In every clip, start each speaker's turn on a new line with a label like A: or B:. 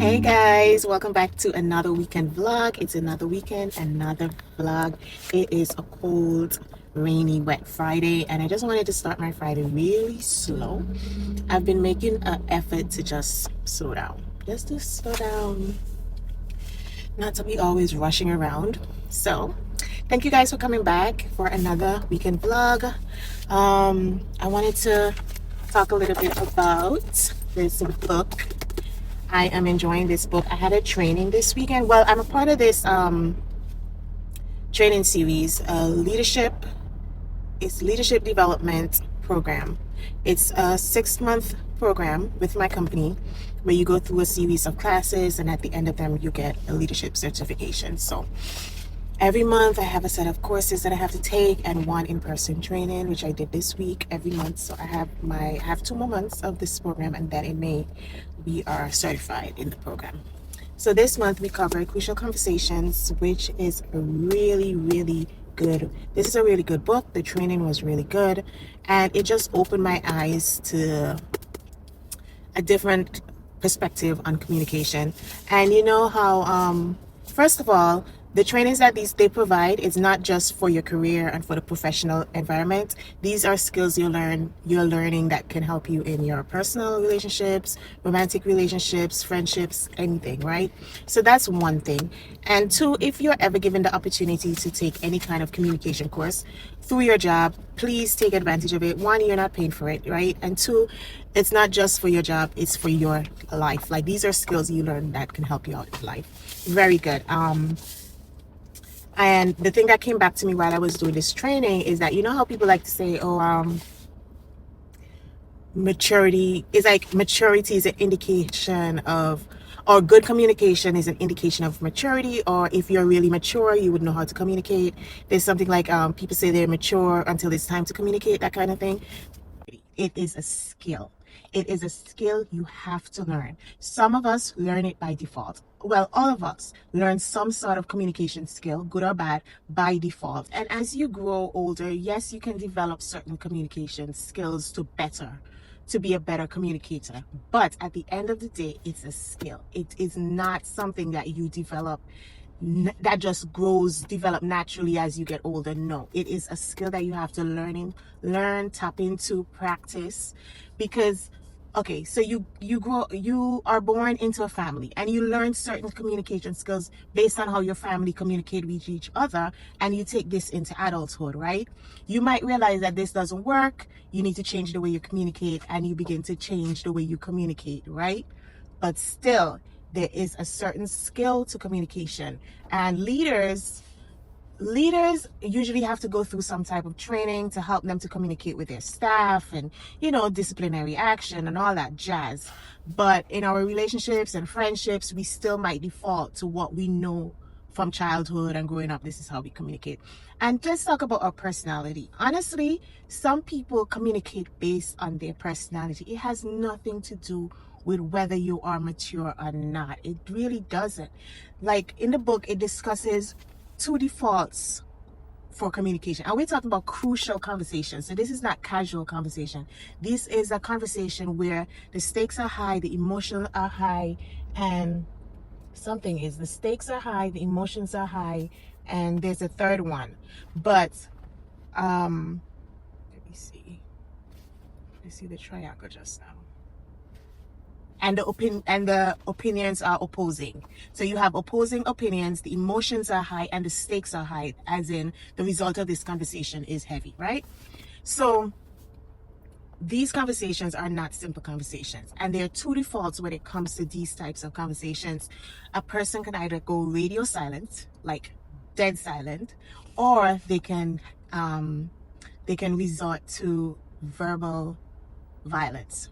A: Hey guys, welcome back to another weekend vlog. It's another weekend, another vlog. It is a cold, rainy, wet Friday, and I just wanted to start my Friday really slow. I've been making an effort to just slow down, just to slow down, not to be always rushing around. So, thank you guys for coming back for another weekend vlog. I wanted to talk a little bit about this book. I am enjoying this book. I had a training this weekend. Well, I'm a part of this training series, leadership development program. It's a 6-month program with my company where you go through a series of classes, and at the end of them you get a leadership certification. So every month I have a set of courses that I have to take and one in-person training, which I did this week every month. So I have 2 more months of this program, and then in May we are certified in the program. So this month we covered Crucial Conversations, which is a really good. This is a really good book. The training was really good, and it just opened my eyes to a different perspective on communication. And you know how first of all, the trainings that they provide is not just for your career and for the professional environment. These are skills you're learning that can help you in your personal relationships, romantic relationships, friendships, anything, right? So that's one thing. And two, if you're ever given the opportunity to take any kind of communication course through your job, please take advantage of it. One, you're not paying for it, right? And two, it's not just for your job, it's for your life. Like, these are skills you learn that can help you out in life. Very good. And the thing that came back to me while I was doing this training is that, you know how people like to say, maturity is an indication of, or good communication is an indication of maturity, or if you're really mature, you would know how to communicate. There's something like, people say they're mature until it's time to communicate, that kind of thing. It is a skill. It is a skill you have to learn. Some of us learn it by default. Well, all of us learn some sort of communication skill, good or bad, by default. And as you grow older, yes, you can develop certain communication skills to be a better communicator. But at the end of the day, it's a skill. It is not something that you develop that just develop naturally as you get older. No, it is a skill that you have to learn, tap into, practice. Because okay, so you are born into a family and you learn certain communication skills based on how your family communicate with each other, and you take this into adulthood, right? You might realize that this doesn't work. You need to change the way you communicate, and you begin to change the way you communicate, right? But still, there is a certain skill to communication, and leaders usually have to go through some type of training to help them to communicate with their staff, and disciplinary action and all that jazz. But in our relationships and friendships, we still might default to what we know from childhood and growing up. This is how we communicate. And let's talk about our personality. Honestly, some people communicate based on their personality. It has nothing to do with whether you are mature or not. It really doesn't. Like, in the book, it discusses 2 defaults for communication, and we're talking about crucial conversations. So this is not casual conversation. This is a conversation where the stakes are high, the emotions are high, and the stakes are high, the emotions are high, and there's a third one. But let me see. I see the triangle just now. And the opinions are opposing. So you have opposing opinions, the emotions are high, and the stakes are high, as in the result of this conversation is heavy, right? So these conversations are not simple conversations, and there are 2 defaults when it comes to these types of conversations. A person can either go radio silent, like dead silent, or they can resort to verbal violence.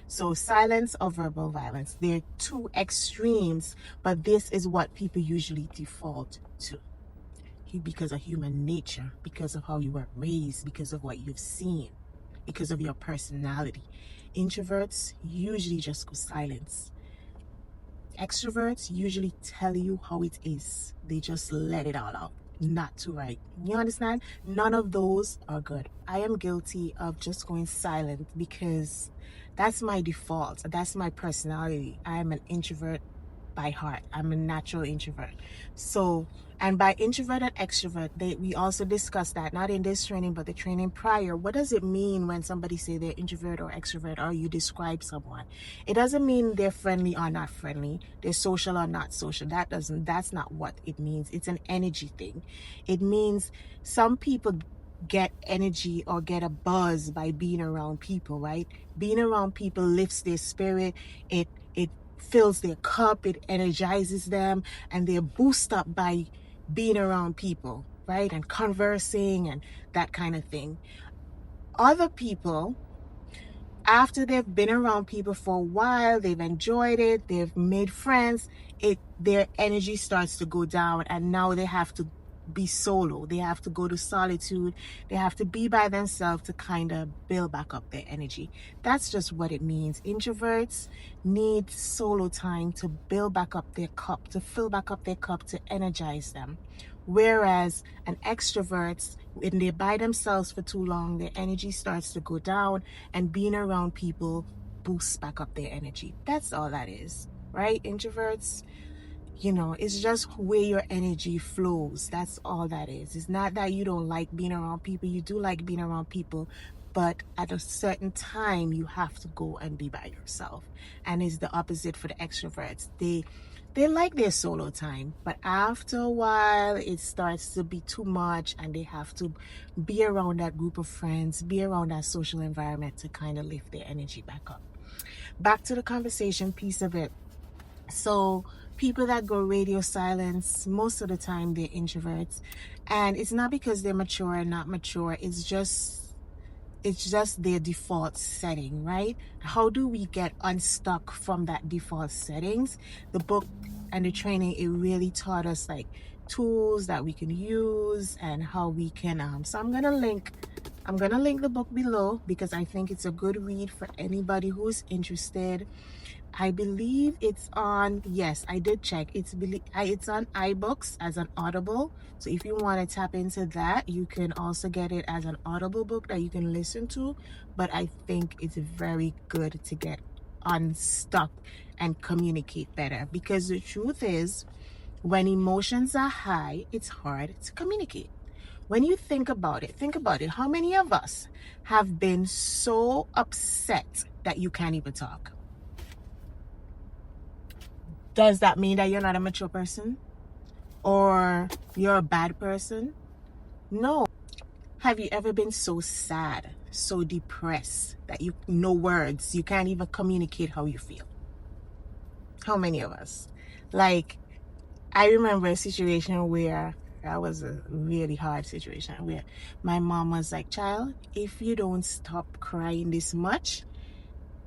A: So silence or verbal violence, they're 2 extremes, but this is what people usually default to, because of human nature, because of how you were raised, because of what you've seen, because of your personality. Introverts usually just go silence. Extroverts usually tell you how it is. They just let it all out. not to write. You understand? None of those are good. I am guilty of just going silent because that's my default. That's my personality. I am an introvert by heart. I'm a natural introvert. So, and by introvert and extrovert, we also discussed that, not in this training, but the training prior. What does it mean when somebody say they're introvert or extrovert, or you describe someone? It doesn't mean they're friendly or not friendly, they're social or not social. That's not what it means. It's an energy thing. It means some people get energy or get a buzz by being around people, right? Being around people lifts their spirit. It fills their cup, it energizes them, and they're boosted up by being around people, right? And conversing and that kind of thing. Other people, after they've been around people for a while, they've enjoyed it, they've made friends, their energy starts to go down, and now they have to be solo. They have to go to solitude. They have to be by themselves to kind of build back up their energy. That's just what it means. Introverts need solo time to build back up their cup, to fill back up their cup, to energize them. Whereas an extroverts, when they're by themselves for too long, their energy starts to go down, and being around people boosts back up their energy. That's all that is, right? Introverts, it's just where your energy flows. That's all that is. It's not that you don't like being around people. You do like being around people, but at a certain time you have to go and be by yourself. And it's the opposite for the extroverts. They like their solo time, but after a while it starts to be too much, and they have to be around that group of friends, be around that social environment to kind of lift their energy back up. Back to the conversation piece of it. So people that go radio silence, most of the time they're introverts, and it's not because they're mature or not mature. It's just their default setting, right? How do we get unstuck from that default settings? The book and the training, it really taught us like tools that we can use and how we can so I'm gonna link the book below because I think it's a good read for anybody who's interested. I believe it's on, yes, I did check. It's on iBooks as an Audible. So if you want to tap into that, you can also get it as an Audible book that you can listen to. But I think it's very good to get unstuck and communicate better, because the truth is, when emotions are high, it's hard to communicate. When you think about it, how many of us have been so upset that you can't even talk? Does that mean that you're not a mature person or you're a bad person? No. Have you ever been so sad, so depressed that no words, you can't even communicate how you feel? How many of us? Like, I remember a situation where that was a really hard situation where my mom was like, child, if you don't stop crying this much,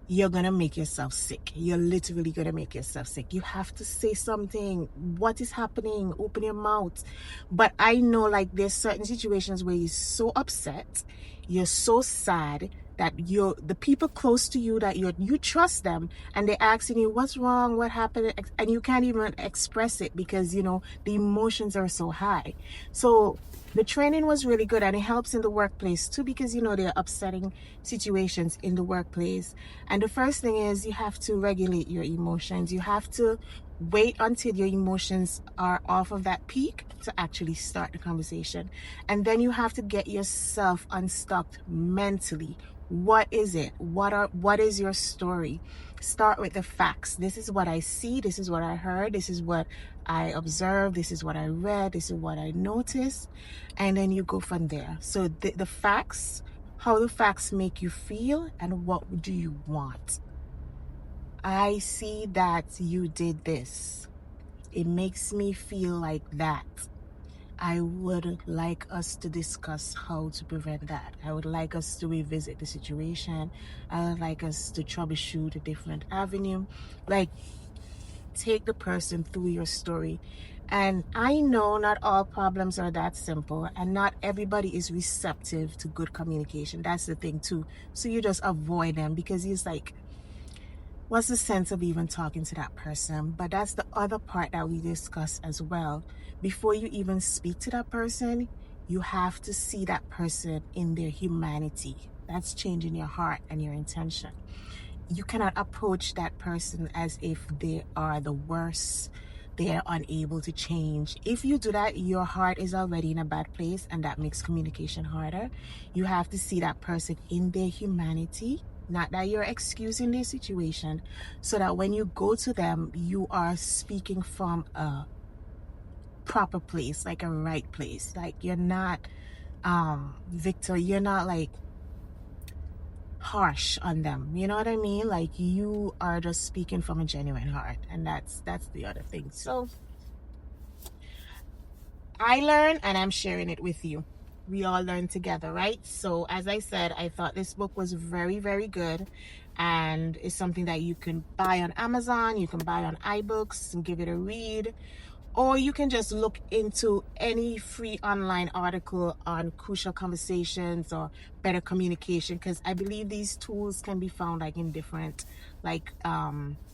A: you're gonna make yourself sick. You're literally gonna make yourself sick. You have to say something. What is happening? Open your mouth. But I know, like, there's certain situations where you're so upset, you're so sad that the people close to you, that you trust them, and they're asking you what's wrong, what happened, and you can't even express it because the emotions are so high. So the training was really good, and it helps in the workplace too, because there are upsetting situations in the workplace. And the first thing is, you have to regulate your emotions. You have to wait until your emotions are off of that peak to actually start the conversation. And then you have to get yourself unstuck mentally. What is it? What is your story? Start with the facts. This is what I see. This is what I heard. This is what I observed. This is what I read. This is what I noticed. And then you go from there. So the facts, how the facts make you feel, and what do you want? I see that you did this. It makes me feel like that. I would like us to discuss how to prevent that. I would like us to revisit the situation. I would like us to troubleshoot a different avenue. Like, take the person through your story. And I know not all problems are that simple, and not everybody is receptive to good communication. That's the thing too. So you just avoid them because it's like, what's the sense of even talking to that person? But that's the other part that we discuss as well. Before you even speak to that person, you have to see that person in their humanity. That's changing your heart and your intention. You cannot approach that person as if they are the worst, they are unable to change. If you do that, your heart is already in a bad place, and that makes communication harder. You have to see that person in their humanity, not that you're excusing their situation, so that when you go to them, you are speaking from a proper place, like a right place. Like you're not Victor, you're not like harsh on them, you know what I mean? Like you are just speaking from a genuine heart, and that's the other thing. So I learn, and I'm sharing it with you. We all learn together, right? So as I said, I thought this book was very, very good, and it's something that you can buy on Amazon, you can buy on iBooks and give it a read, or you can just look into any free online article on crucial conversations or better communication, because I believe these tools can be found like in different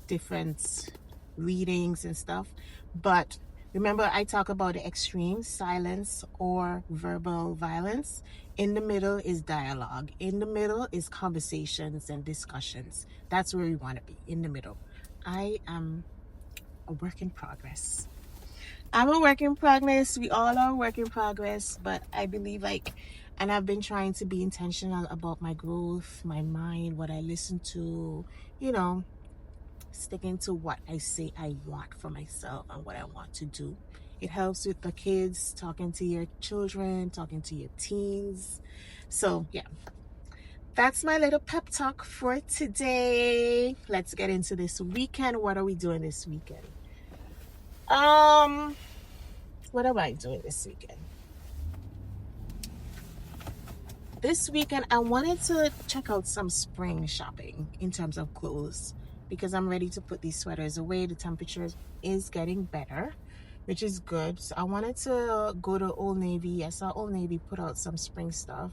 A: different readings and stuff. But remember, I talk about the extremes: silence or verbal violence. In the middle is dialogue. In the middle is conversations and discussions. That's where we want to be, in the middle. I am a work in progress. I'm a work in progress. We all are a work in progress, but I believe and I've been trying to be intentional about my growth, my mind, what I listen to, you know, sticking to what I say I want for myself and what I want to do. It helps with the kids, talking to your children, talking to your teens. So yeah, that's my little pep talk for today. Let's get into this weekend. What are we doing this weekend? Um, what am I doing this weekend? This weekend, I wanted to check out some spring shopping in terms of clothes, because I'm ready to put these sweaters away. The temperature is getting better, which is good. So I wanted to go to Oldnavy. I saw Oldnavy put out some spring stuff.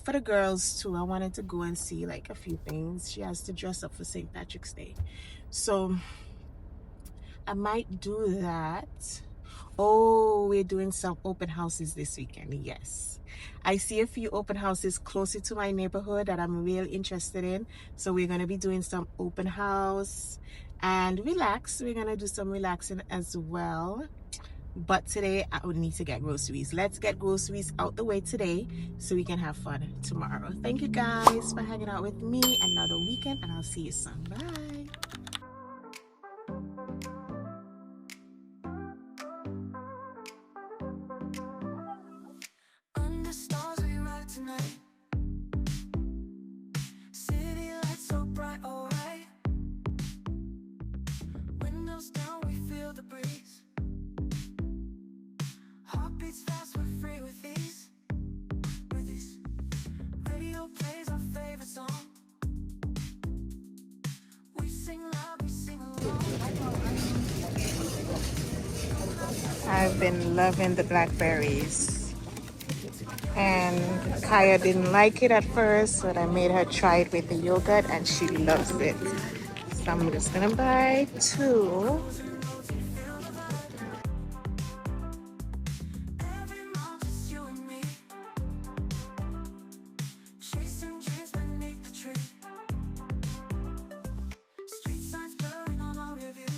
A: For the girls too, I wanted to go and see like a few things. She has to dress up for St. Patrick's Day. So I might do that. Oh, we're doing some open houses this weekend. Yes. I see a few open houses closer to my neighborhood that I'm really interested in. So we're going to be doing some open house and relax. We're going to do some relaxing as well. But today I would need to get groceries. Let's get groceries out the way today so we can have fun tomorrow. Thank you guys for hanging out with me another weekend, and I'll see you soon. Bye.
B: Under stars we ride tonight. City lights so bright, alright. Windows down, we feel the breeze. Heartbeats fast, we're free with ease. Radio plays our favorite song. We sing loud, we sing along.
A: I've been loving the blackberries, and Kaya didn't like it at first, but I made her try it with the yogurt and she loves it. So I'm just gonna buy two.
B: Every month it's you and me. Chasing dreams beneath the tree. Street signs blurring on our review.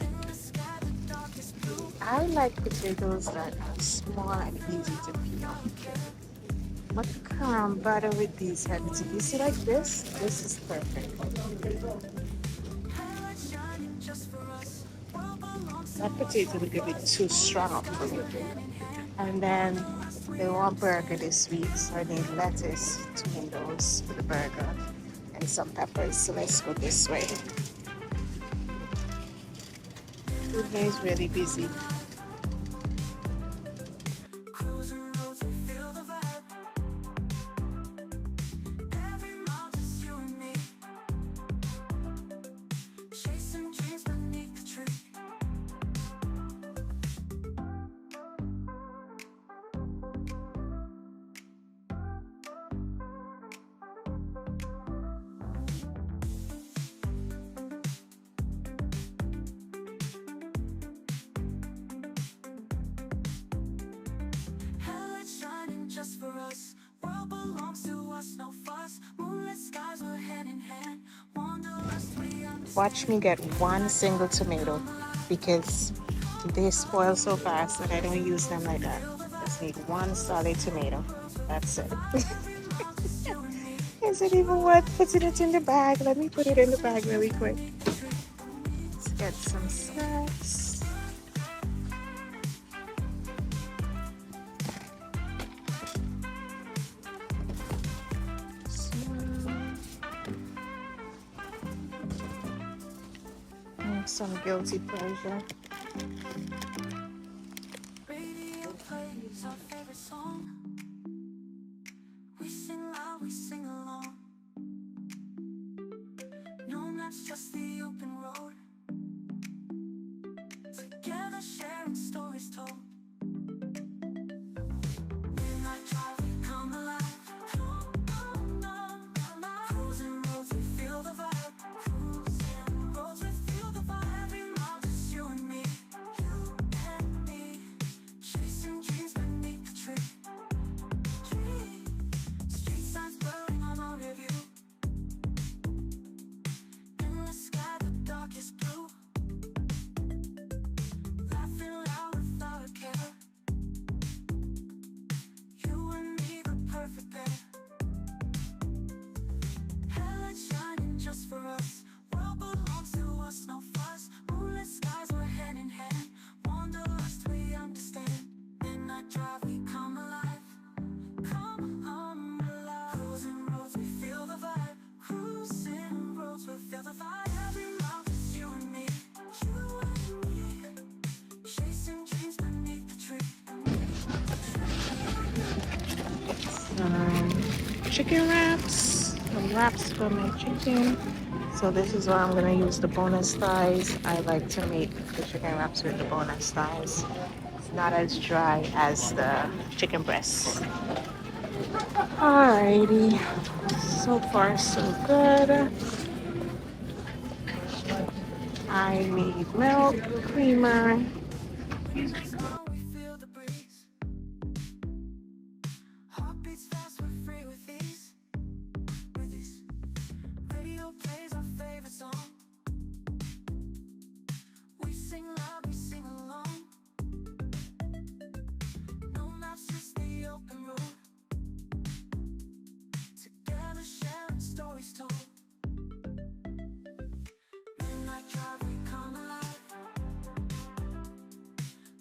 B: In the sky, the darkest blue.
A: I like potatoes that are small and easy to peel. What can butter with these heavy to you see like this? This is perfect.
B: Highlights shining just for us. World belongs to
A: That potato would be a bit too strong for me. And then they want burger this week, so I need lettuce, tomatoes for the burger, and some peppers. So let's go this way. Food day is really busy.
B: cruising roads, we feel the vibe. Every month it's you and me. Chasing dreams beneath the tree.
A: watch me get one single tomato because they spoil so fast that I don't use them like that. Just need one solid tomato. That's it. Is it even worth putting it in the bag? Let me put it in the bag really quick. Let's get some snacks. And some guilty pleasure.
B: Radio plays our favorite song. We sing loud, we sing along. No maps, just the open road. Together sharing stories told. Midnight drive, we come alive. Cruising roads, we feel the vibe. Cruising roads, we feel the vibe. Every mile, just you and me. You and me. Chasing dreams beneath the tree. Street signs blurring on our review. In the sky, the darkest blue. Laughing loud without a care. You and me, the perfect pair. Headlights shining just for us. World belongs to us, no fuss. Moonlit skies, we're hand in hand. Wanderlust, we understand. Midnight drive, we come alive. Come alive. Cruising roads, we feel the vibe. Cruising roads, we feel the vibe. Every mile, just you and me. You and me. Chasing dreams beneath the tree.
A: Chicken wraps. Some wraps for my chicken. So this is why I'm gonna use the bonus thighs. I like to make the chicken wraps with the bonus thighs. It's not as dry as the chicken breasts. Alrighty. So far so good. I need milk, creamer.
B: We feel the breeze. Heartbeats fast, we're free with ease. With ease. Radio plays our favorite song. We sing loud, we sing along. No maps, just the open road. Together sharing stories told. Midnight drive, we come alive.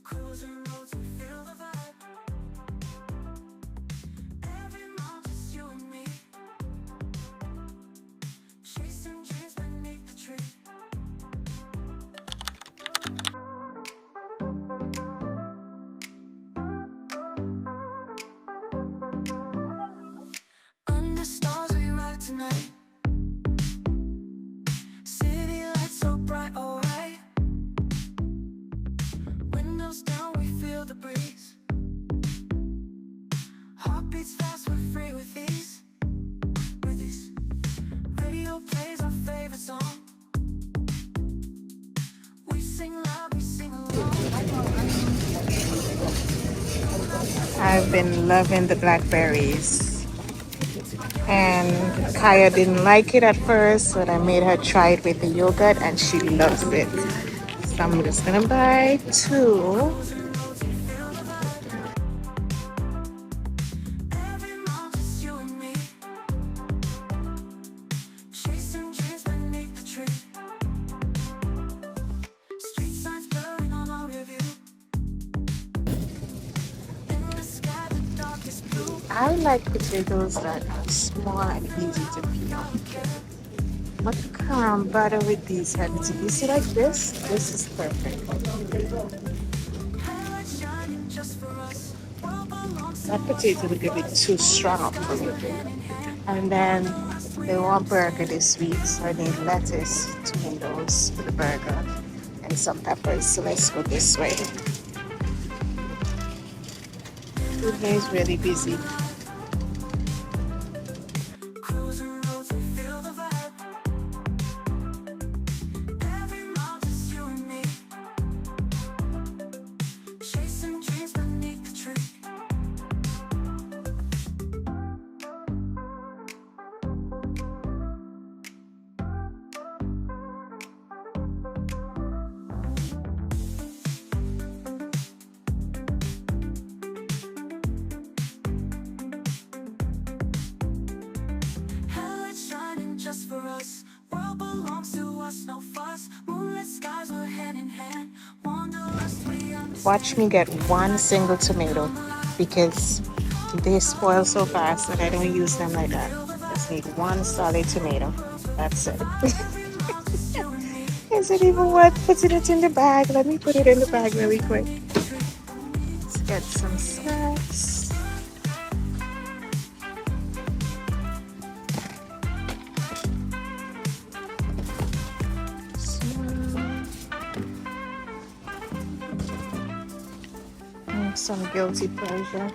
B: Cruising roads, we feel the vibe. Every mile, just you and me. Chasing dreams beneath the tree. Under stars, we ride tonight. City lights so bright, alright. Windows down, we feel the breeze. Heartbeats fast, we're free with ease. With ease. Radio plays our favorite song. We sing loud, we sing along.
A: I've been loving the blackberries. And Kaya didn't like it at first, so I made her try it with the yogurt and she loves it. So I'm just gonna buy two.
B: Every mile, just you and me. Chasing dreams beneath the tree. Street signs blurring on our review. In the sky, the darkest blue.
A: I like potatoes that are small and easy to peel. But butter with these heavy to you see like this? This is perfect.
B: Headlights shining just for us. World belongs to
A: That potato would get a bit too strong for me. And then they want burger this week, so I need lettuce, tomatoes for the burger, and some peppers. So let's go this way. Today is really busy.
B: cruising roads, we feel the vibe. Every mile, just you and me. Chasing dreams beneath the tree. us. World belongs to us, no fuss. Moonlit skies, we're hand in hand. Wanderlust, we
A: Watch me
B: understand.
A: get one
B: Midnight
A: single
B: traffic,
A: tomato
B: come alive.
A: because they spoil so fast that I don't use them like that.
B: Feel the
A: Just
B: vibe.
A: need one solid
B: Cruising
A: tomato.
B: roads with
A: That's
B: the
A: it.
B: vibe. Every mile just you and me.
A: Is it even
B: You
A: worth
B: and
A: putting it in the
B: me.
A: bag? Let me put it in the
B: Chasing
A: bag
B: dreams
A: really quick.
B: beneath the tree.
A: Let's get some snacks. And some guilty pleasure.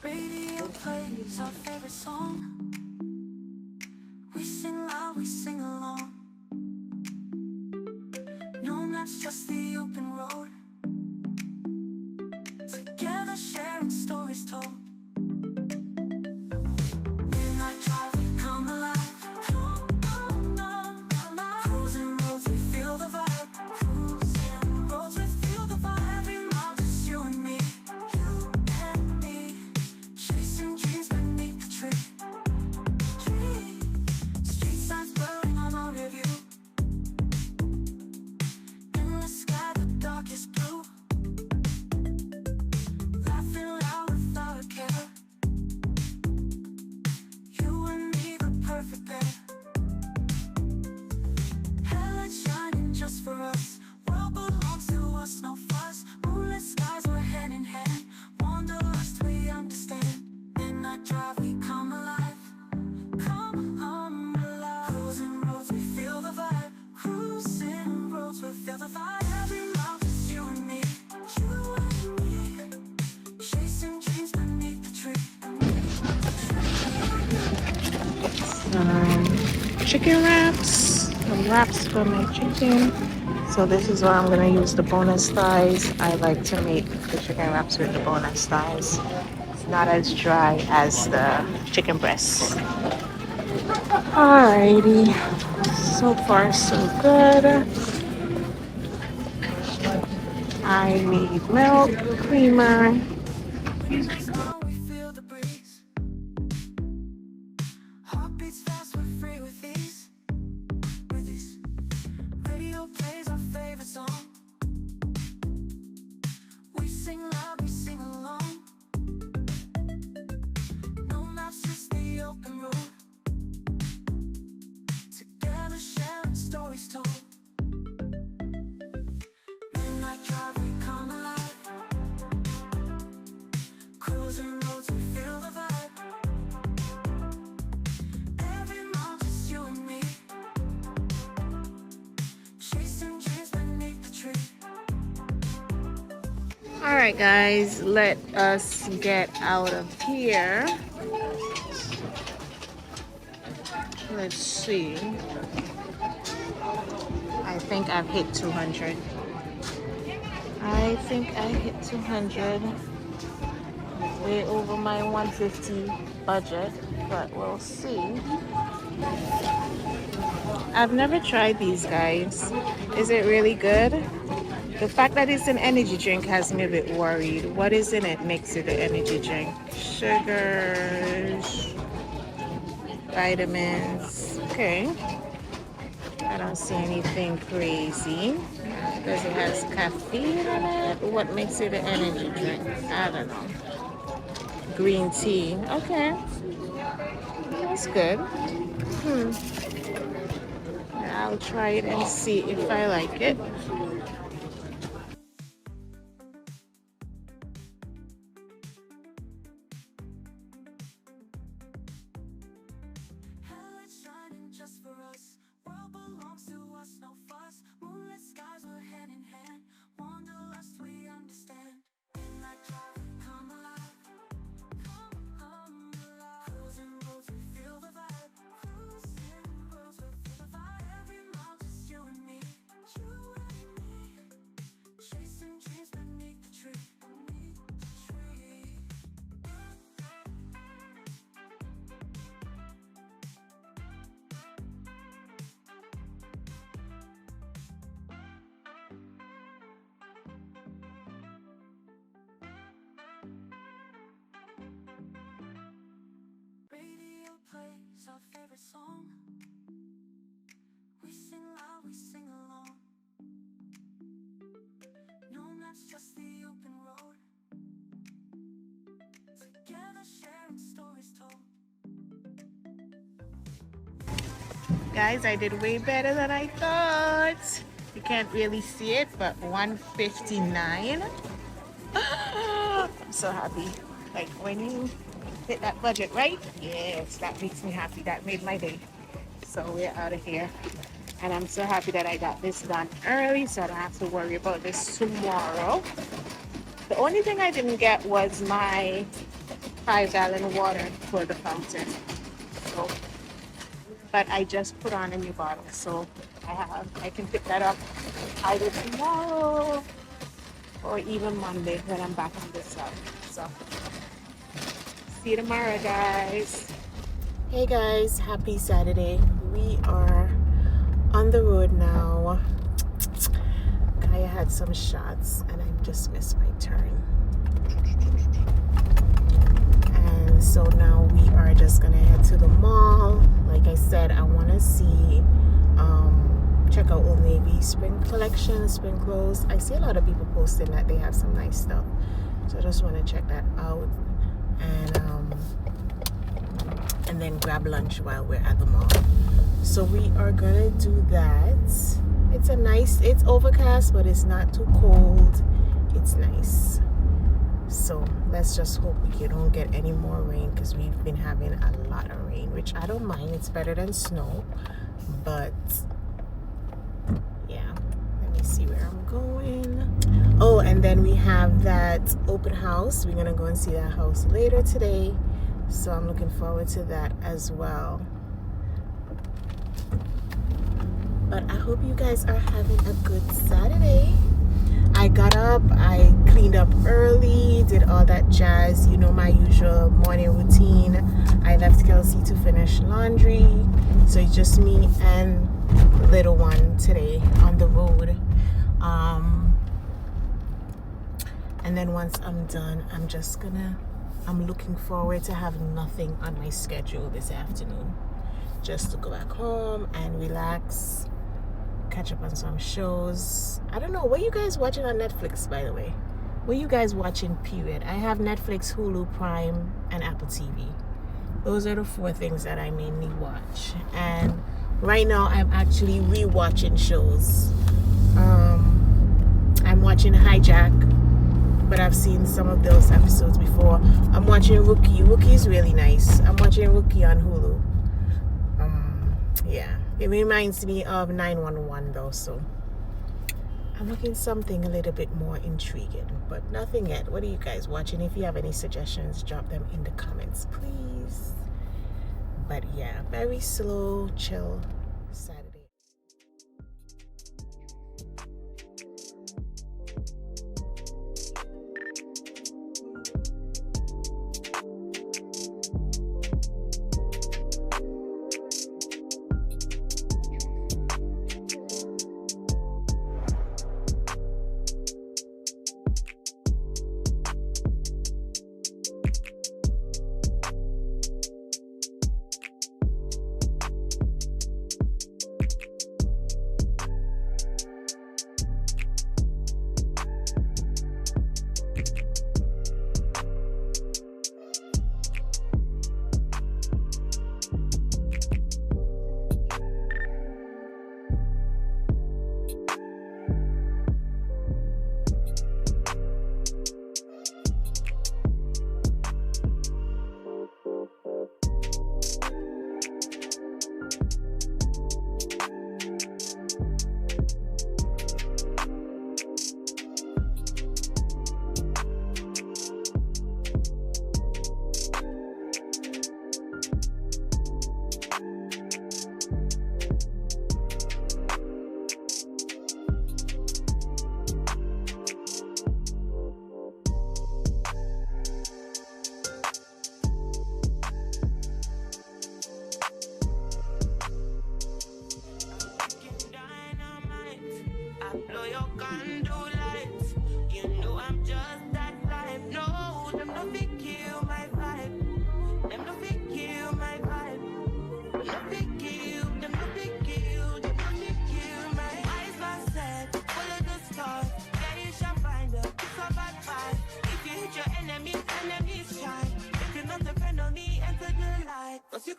B: Radio plays our favorite song. We sing loud, we sing along. No maps, just the open road. Together sharing stories told. Midnight drive, we come alive. Cruising roads, we feel the vibe. Cruising roads, we feel the vibe. Every mile, just you and me. You and me. Chasing dreams beneath the tree. Street signs blurring on our review. In the sky, the darkest blue. Laughing loud without a care. You and me, the perfect pair. Headlight shining just for us. World belongs to us, no fuss. Moonlit skies, we're hand in hand. Wanderlust, we understand. Midnight drive, we come alive. Come alive. Cruising roads, we feel the vibe. Cruising roads, we feel the vibe. Every mile, just you and me. You and me. Chasing dreams beneath the tree.
A: Chicken wraps. Some wraps for my chicken. So this is where I'm gonna use the bonus thighs. I like to make the chicken wraps with the bonus thighs. It's not as dry as the chicken breasts. Alrighty. So far so good. I need milk, creamer.
B: Music's gone, we feel the breeze. Heartbeats fast, we're free with ease. With ease. Radio plays our favorite song. We sing loud, we sing along. No maps, just the open road. Together sharing stories told. Midnight drive, we come alive. Cruising roads, we feel the vibe. Every mile, just you and me. Chasing dreams beneath the tree.
A: Alright guys, let us get out of here. Let's see. I think I've hit 200. I think I hit 200. Way over my 150 budget, but we'll see. I've never tried these guys. Is it really good? The fact that it's an energy drink has me a bit worried. What is in it makes it an energy drink? Sugars, vitamins. Okay. I don't see anything crazy. Does it has caffeine in it? What makes it an energy drink? I don't know. Green tea. Okay. That's good. I'll try it and see if I like it.
B: Headlights shining just for us. World belongs to us, no fuss. Moonlit skies, we're hand in hand. Wanderlust, we understand. Midnight drive, we come alive. Come alive. Cruising roads, we feel the vibe. Cruising roads, we feel the vibe. Every mile, just you and me. You and me. favorite song. We sing loud, we sing along. No maps, just the open road. Together sharing stories told.
A: Guys, I did way better than I thought. You can't really see it, but 159. I'm so happy. Like when you hit that budget, right? Yes, that makes me happy. That made my day. So we're out of here. And I'm so happy that I got this done early so I don't have to worry about this tomorrow. The only thing I didn't get was my 5-gallon water for the fountain. So, but I just put on a new bottle, so I can pick that up either tomorrow or even Monday when I'm back on this side. So see you tomorrow, guys. Hey guys, happy Saturday. We are on the road now. Kaya had some shots and I just missed my turn. And so now we are just gonna head to the mall. Like I said, I want to see check out Oldnavy spring collection, spring clothes. I see a lot of people posting that they have some nice stuff, so I just want to check that out and then grab lunch while we're at the mall. So we are gonna do that. It's overcast, but it's not too cold. It's nice. So let's just hope we don't get any more rain, because we've been having a lot of rain, which I don't mind. It's better than snow. But yeah, let me see where I'm going. Oh, and then we have that open house. We're gonna go and see that house later today. So I'm looking forward to that as well. But I hope you guys are having a good Saturday. I got up, I cleaned up early, did all that jazz, you know, my usual morning routine. I left Kelsey to finish laundry, so it's just me and little one today on the road. And then once I'm done, I'm looking forward to having nothing on my schedule this afternoon. Just to go back home and relax, catch up on some shows. I don't know, what are you guys watching on Netflix, by the way? What are you guys watching, period? I have Netflix, Hulu, Prime, and Apple TV. Those are the 4 things that I mainly watch. And right now I'm actually rewatching shows. I'm watching Hijack, but I've seen some of those episodes before. I'm watching Rookie. Rookie's really nice. I'm watching Rookie on Hulu. Yeah, it reminds me of 911 though, so I'm looking something a little bit more intriguing, but nothing yet. What are you guys watching? If you have any suggestions, drop them in the comments, please. But yeah, very slow, chill Saturday.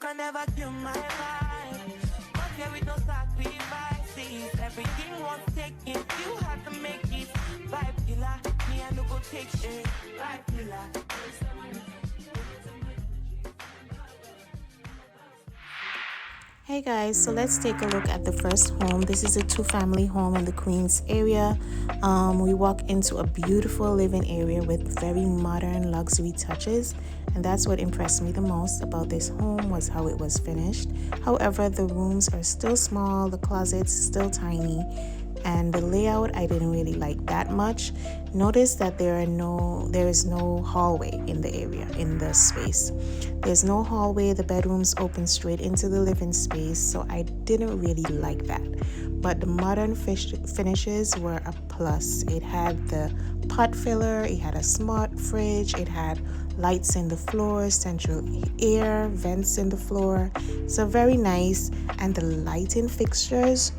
B: can never kill my vibe. But here with no sacrifices. Everything was taken, you had to make it. Vibe killer, me I no go take shit. Vibe killer.
A: Hey guys, so let's take a look at the first home. This is a two-family home in the Queens area. We walk into a beautiful living area with very modern luxury touches, and that's what impressed me the most about this home was how it was finished. However, the rooms are still small, the closets still tiny, and the layout I didn't really like that much. Notice that there is no hallway in the area, in the space. There's no hallway, the bedrooms open straight into the living space, so I didn't really like that. But the modern finishes were a plus. It had the pot filler, it had a smart fridge, it had lights in the floor, central air, vents in the floor. So very nice, and the lighting fixtures,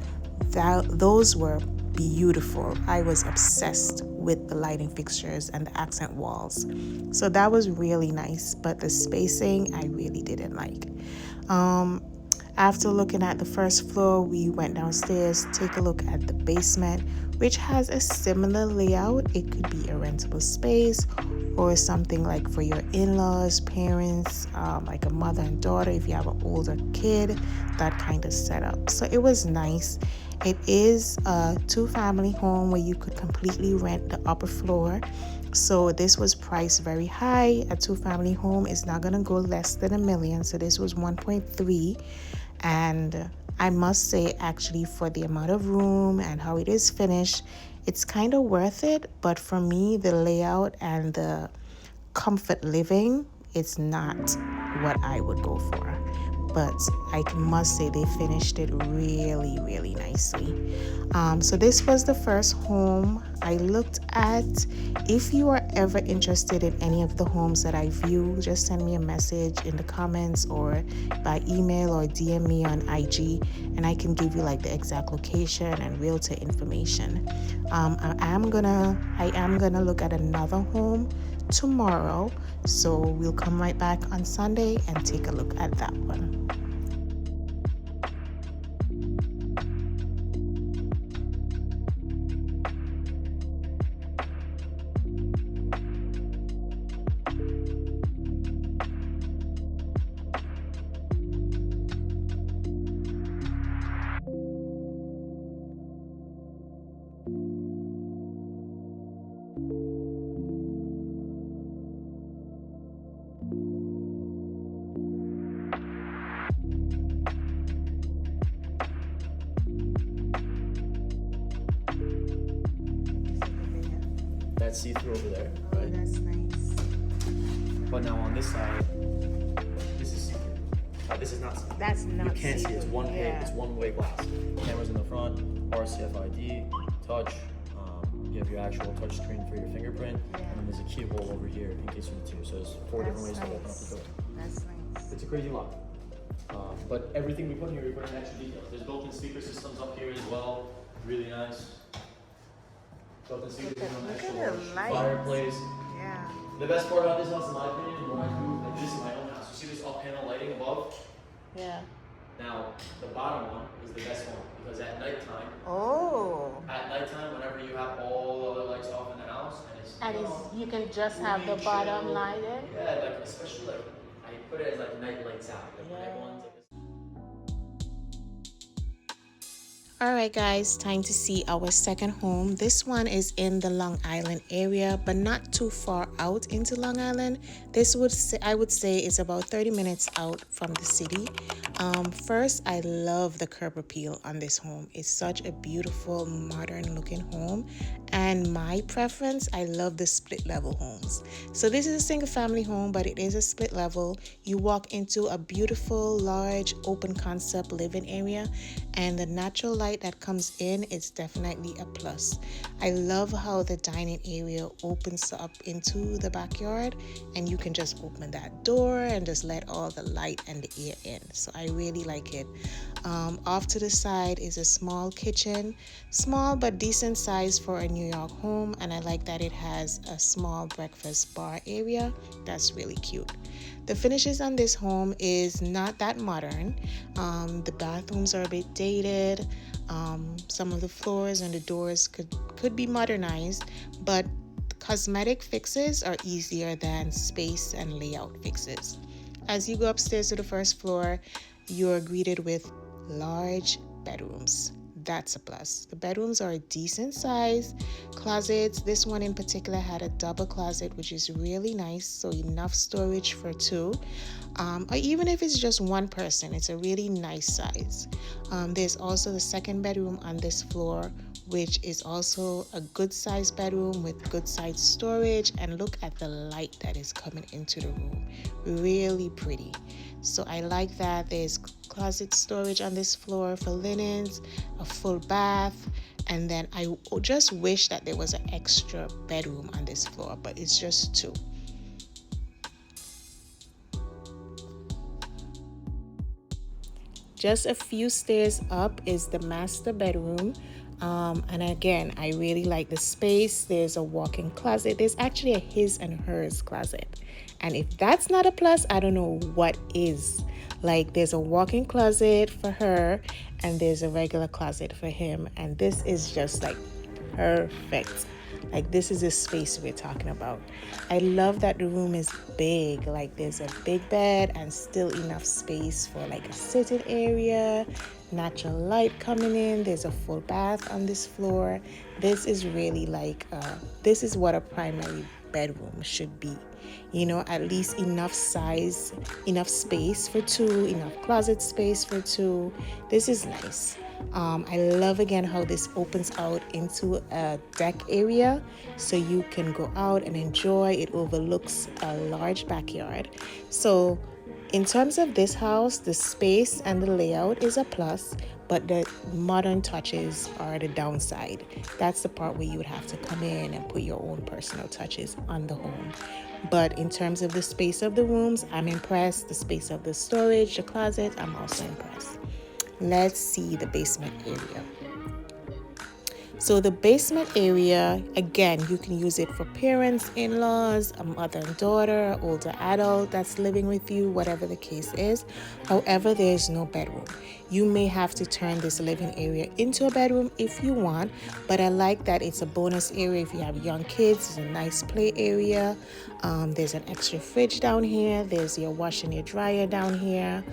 A: those were beautiful. I was obsessed with the lighting fixtures and the accent walls. So that was really nice, but the spacing I really didn't like. After looking at the first floor, we went downstairs, take a look at the basement, which has a similar layout. It could be a rentable space or something like for your in-laws, parents, like a mother and daughter, if you have an older kid, that kind of setup. So it was nice. It is a two-family home where you could completely rent the upper floor. So this was priced very high. A two-family home is not going to go less than $1 million. So this was 1.3. And I must say, actually, for the amount of room and how it is finished, it's kind of worth it. But for me, the layout and the comfort living, it's not what I would go for. But I must say they finished it really, really nicely. So this was the first home I looked at. If you are ever interested in any of the homes that I view, just send me a message in the comments or by email or DM me on IG, and I can give you like the exact location and realtor information. I am gonna look at another home tomorrow, so we'll come right back on Sunday and take a look at that one.
C: That's see-through over there,
A: Oh,
C: right?
A: that's nice.
C: But now on this side, this is see-through. This is not see-through.
A: That's not
C: You can't see. It's
A: see-through,
C: one
A: yeah.
C: it's one-way glass. Cameras in the front, RCFID, touch. You have your actual touch screen for your fingerprint,
A: Yeah.
C: and then there's a keyhole over here in case you need to. So there's 4 different ways to open up the door.
A: That's nice.
C: It's a crazy lock. But everything we put here, we put in extra details. There's built-in speaker systems up here as well. Really nice. Built-in speaker system,
A: Look at
C: extra
A: the
C: large
A: lights.
C: fireplace.
A: Yeah.
C: The best part about this house, in my opinion, when I do like this in my own house, you see this up-panel lighting above?
A: Yeah.
C: Now, the bottom one is the best one because at nighttime,
A: Oh.
C: whenever you have all the other lights off in the house, and it's
A: You can just have the
C: really
A: bottom
C: chill.
A: lighted.
C: Yeah, like especially like I put it as like night lights out, like when
A: Yeah.
C: everyone's like.
A: Alright guys, time to see our second home. This one is in the Long Island area, but not too far out into Long Island. I would say it's about 30 minutes out from the city. First, I love the curb appeal on this home. It's such a beautiful, modern looking home. And my preference, I love the split level homes. So this is a single family home, but it is a split level. You walk into a beautiful, large, open concept living area, and the natural light that comes in is definitely a plus. I love how the dining area opens up into the backyard, and you can just open that door and just let all the light and the air in. So I really like it. Off to the side is a small kitchen, small but decent size for a New York home, and I like that it has a small breakfast bar area. That's really cute. The finishes on this home is not that modern. The bathrooms are a bit dated. Some of the floors and the doors could be modernized, but cosmetic fixes are easier than space and layout fixes. As you go upstairs to the first floor, you're greeted with large bedrooms. That's a plus. The bedrooms are a decent size. Closets, this one in particular had a double closet, which is really nice, so enough storage for two. Or even if it's just one person, it's a really nice size. There's also the second bedroom on this floor, which is also a good size bedroom with good size storage. And look at the light that is coming into the room. Really pretty. So I like that. There's closet storage on this floor for linens, a full bath, and then I just wish that there was an extra bedroom on this floor, but it's just two. Just a few stairs up is the master bedroom. And again, I really like the space. There's a walk-in closet. There's actually a his and hers closet. And if that's not a plus, I don't know what is. Like, there's a walk-in closet for her and there's a regular closet for him. And this is just like perfect. Like, this is a space we're talking about. I love that the room is big. Like, there's a big bed and still enough space for like a sitting area, natural light coming in. There's a full bath on this floor. This is really like, this is what a primary bedroom should be. You know, at least enough size, enough space for two, enough closet space for two. This is nice. I love again how this opens out into a deck area so you can go out and enjoy. It overlooks a large backyard. So in terms of this house, the space and the layout is a plus, but the modern touches are the downside. That's the part where you would have to come in and put your own personal touches on the home. But in terms of the space of the rooms, I'm impressed. The space of the storage, the closet, I'm also impressed. Let's see the basement area. So the basement area, again, you can use it for parents, in-laws, a mother and daughter, older adult that's living with you, whatever the case is. However, there's no bedroom. You may have to turn this living area into a bedroom if you want, but I like that it's a bonus area if you have young kids. It's a nice play area. There's an extra fridge down here. There's your washer and your dryer down here.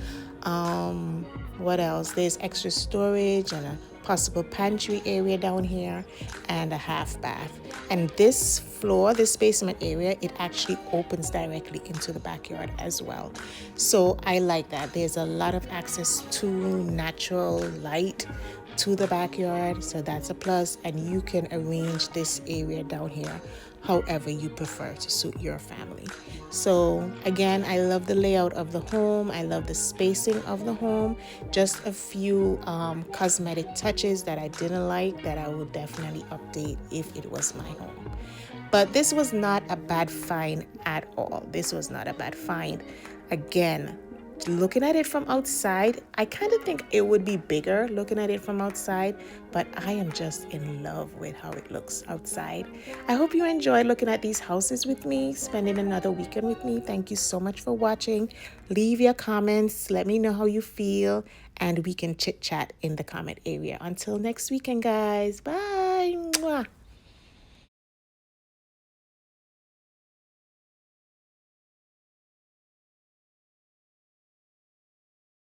A: What else? There's extra storage and a possible pantry area down here and a half bath. And this floor, this basement area, it actually opens directly into the backyard as well. So I like that. There's a lot of access to natural light to the backyard, so that's a plus. And you can arrange this area down here however you prefer to suit your family. So again, I love the layout of the home. I love the spacing of the home. Just a few cosmetic touches that I didn't like that I would definitely update if it was my home. But this was not a bad find at all. This was not a bad find. Again, looking at it from outside, I kind of think it would be bigger looking at it from outside, but I am just in love with how it looks outside. I hope you enjoyed looking at these houses with me, spending another weekend with me. Thank you so much for watching. Leave your comments. Let me know how you feel, and we can chit chat in the comment area. Until next weekend, guys. Bye.